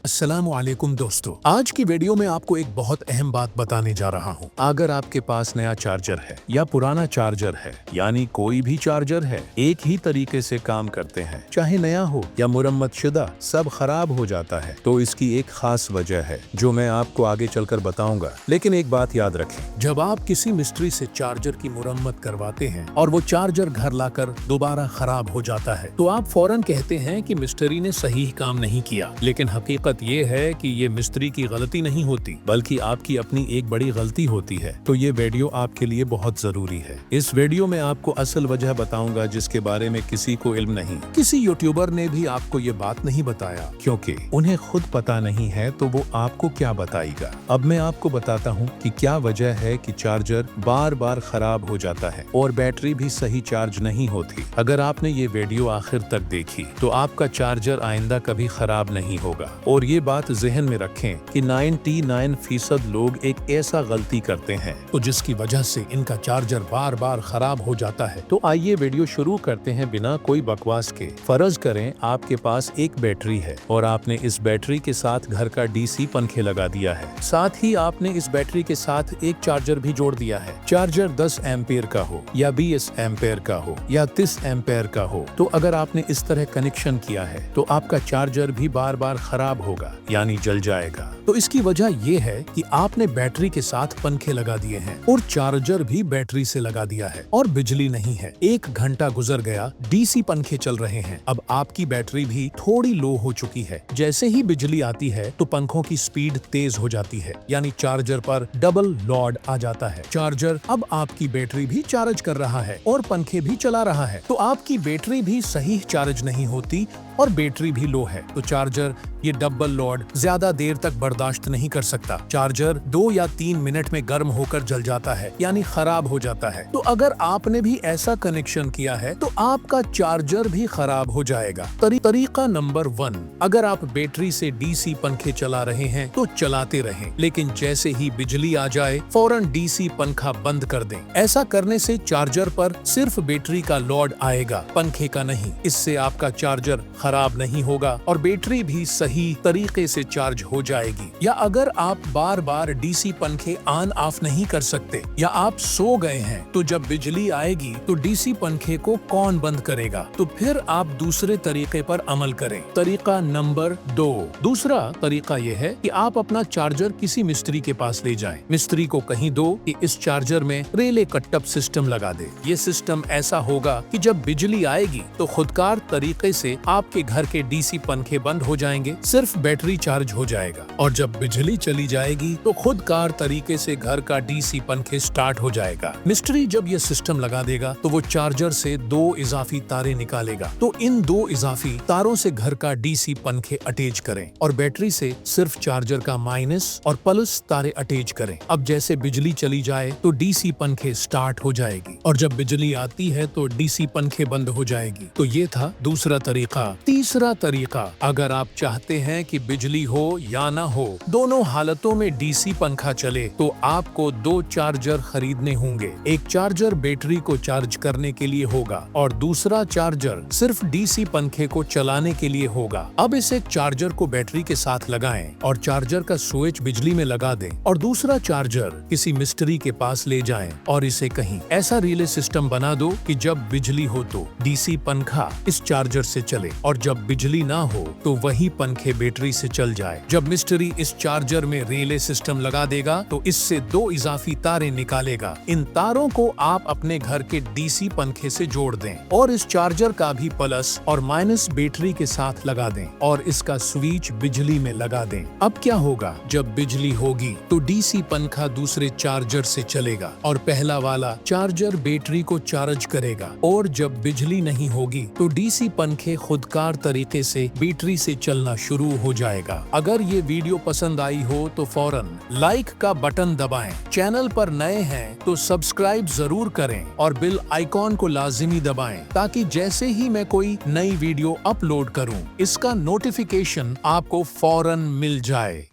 अस्सलामुअलैकुम दोस्तों, आज की वीडियो में आपको एक बहुत अहम बात बताने जा रहा हूँ। अगर आपके पास नया चार्जर है या पुराना चार्जर है, यानी कोई भी चार्जर है, एक ही तरीके से काम करते हैं, चाहे नया हो या मुरम्मत शुदा, सब खराब हो जाता है, तो इसकी एक खास वजह है जो मैं आपको आगे चलकर बताऊंगा। लेकिन एक बात याद रखें, जब आप किसी मिस्त्री से चार्जर की मुरम्मत करवाते हैं और वो चार्जर घर लाकर दोबारा खराब हो जाता है, तो आप फौरन कहते हैं कि मिस्त्री ने सही काम नहीं किया। लेकिन हकीकत ये है कि ये मिस्त्री की गलती नहीं होती, बल्कि आपकी अपनी एक बड़ी गलती होती है। तो ये वीडियो आपके लिए बहुत जरूरी है। इस वीडियो में आपको असल वजह बताऊंगा जिसके बारे में किसी को इल्म नहीं। किसी यूट्यूबर ने भी आपको ये बात नहीं बताया, क्योंकि उन्हें खुद पता नहीं है, तो वो आपको क्या बताएगा। अब मैं आपको बताता हूँ कि क्या वजह है कि चार्जर बार बार खराब हो जाता है और बैटरी भी सही चार्ज नहीं होती। अगर आपने ये वीडियो आखिर तक देखी तो आपका चार्जर आइंदा कभी खराब नहीं होगा। और ये बात जहन में रखें कि 99% लोग एक ऐसा गलती करते हैं तो जिसकी वजह से इनका चार्जर बार बार खराब हो जाता है। तो आइए वीडियो शुरू करते हैं बिना कोई बकवास के। फर्ज करें आपके पास एक बैटरी है और आपने इस बैटरी के साथ घर का डीसी पंखे लगा दिया है। साथ ही आपने इस बैटरी के साथ एक चार्जर भी जोड़ दिया है। चार्जर 10 एम्पेयर का हो या 20 एम्पेयर का हो या 30 एम्पेयर का हो, तो अगर आपने इस तरह कनेक्शन किया है तो आपका चार्जर भी बार बार खराब होगा, यानी जल जाएगा। तो इसकी वजह यह है कि आपने बैटरी के साथ पंखे लगा दिए हैं और चार्जर भी बैटरी से लगा दिया है और बिजली नहीं है। 1 घंटा गुजर गया, डीसी पंखे चल रहे हैं। अब आपकी बैटरी भी थोड़ी लो हो चुकी है। जैसे ही बिजली आती है तो पंखों की स्पीड तेज हो जाती है, यानी चार्जर पर डबल लोड आ जाता है। चार्जर अब आपकी बैटरी भी चार्ज कर रहा है और पंखे भी चला रहा है, तो आपकी बैटरी भी सही चार्ज नहीं होती और बैटरी भी लो है। तो चार्जर ये डबल लोड ज्यादा देर तक बर्दाश्त नहीं कर सकता। चार्जर 2 या 3 मिनट में गर्म होकर जल जाता है, यानी खराब हो जाता है। तो अगर आपने भी ऐसा कनेक्शन किया है तो आपका चार्जर भी खराब हो जाएगा। तरीका नंबर 1, अगर आप बैटरी से डीसी पंखे चला रहे हैं तो चलाते रहें, लेकिन जैसे ही बिजली आ जाए फौरन डीसी पंखा बंद कर दें। ऐसा करने से चार्जर पर सिर्फ बैटरी का लोड आएगा, पंखे का नहीं। इससे आपका चार्जर खराब नहीं होगा और बैटरी भी सही तरीके से चार्ज हो जाएगी। या अगर आप बार बार डीसी पंखे ऑन ऑफ नहीं कर सकते या आप सो गए हैं, तो जब बिजली आएगी तो डीसी पंखे को कौन बंद करेगा? तो फिर आप दूसरे तरीके पर अमल करें। तरीका नंबर 2, दूसरा तरीका यह है कि आप अपना चार्जर किसी मिस्त्री के पास ले जाएं। मिस्त्री को कहीं दो कि इस चार्जर में रिले कट-अप सिस्टम लगा दे। ये सिस्टम ऐसा होगा कि जब बिजली आएगी तो खुदकार तरीके से आपके घर के डीसी पंखे बंद हो जाएंगे, सिर्फ बैटरी चार्ज हो जाएगा। और जब बिजली चली जाएगी तो खुदकार तरीके से घर का डीसी पंखे स्टार्ट हो जाएगा। मिस्त्री जब ये सिस्टम लगा देगा तो वो चार्जर से 2 इजाफी तारे निकालेगा। तो इन 2 इजाफी तारों से घर का डीसी पंखे अटैच करें और बैटरी से सिर्फ चार्जर का माइनस और प्लस तारे अटैच करें। अब जैसे बिजली चली जाए तो डीसी पंखे स्टार्ट हो जाएगी और जब बिजली आती है तो डीसी पंखे बंद हो जाएगी। तो ये था दूसरा तरीका। तीसरा तरीका, अगर आप चाहते हैं कि बिजली हो या ना हो, दोनों हालतों में डीसी पंखा चले, तो आपको 2 चार्जर खरीदने होंगे। एक चार्जर बैटरी को चार्ज करने के लिए होगा और दूसरा चार्जर सिर्फ डीसी पंखे को चलाने के लिए होगा। अब इस एक चार्जर को बैटरी के साथ लगाएं और चार्जर का स्विच बिजली में लगा दें और दूसरा चार्जर किसी मिस्त्री के पास ले जाएं और इसे कहीं ऐसा रिले सिस्टम बना दो कि जब बिजली हो तो डीसी पंखा इस चार्जर से चले और जब बिजली ना हो तो वही पंखे बैटरी से चल जाए। जब मिस्त्री इस चार्जर में रिले सिस्टम लगा देगा तो इससे 2 इजाफी तारे निकालेगा। इन तारों को आप अपने घर के डीसी पंखे से जोड़ दें और इस चार्जर का भी प्लस और माइनस बैटरी के साथ लगा दें और इसका स्विच बिजली में लगा दें। अब क्या होगा, जब बिजली होगी तो डीसी पंखा दूसरे चार्जर से चलेगा और पहला वाला चार्जर बैटरी को चार्ज करेगा और जब बिजली नहीं होगी तो डीसी पंखे खुदकार तरीके से बैटरी से चलना शुरू हो जाएगा। अगर ये वीडियो पसंद आई हो तो फौरन लाइक का बटन दबाएं। चैनल पर नए हैं तो सब्सक्राइब जरूर करें और बेल आइकॉन को लाजिमी दबाएं ताकि जैसे ही मैं कोई नई वीडियो अपलोड करूं इसका नोटिफिकेशन आपको फौरन मिल जाए।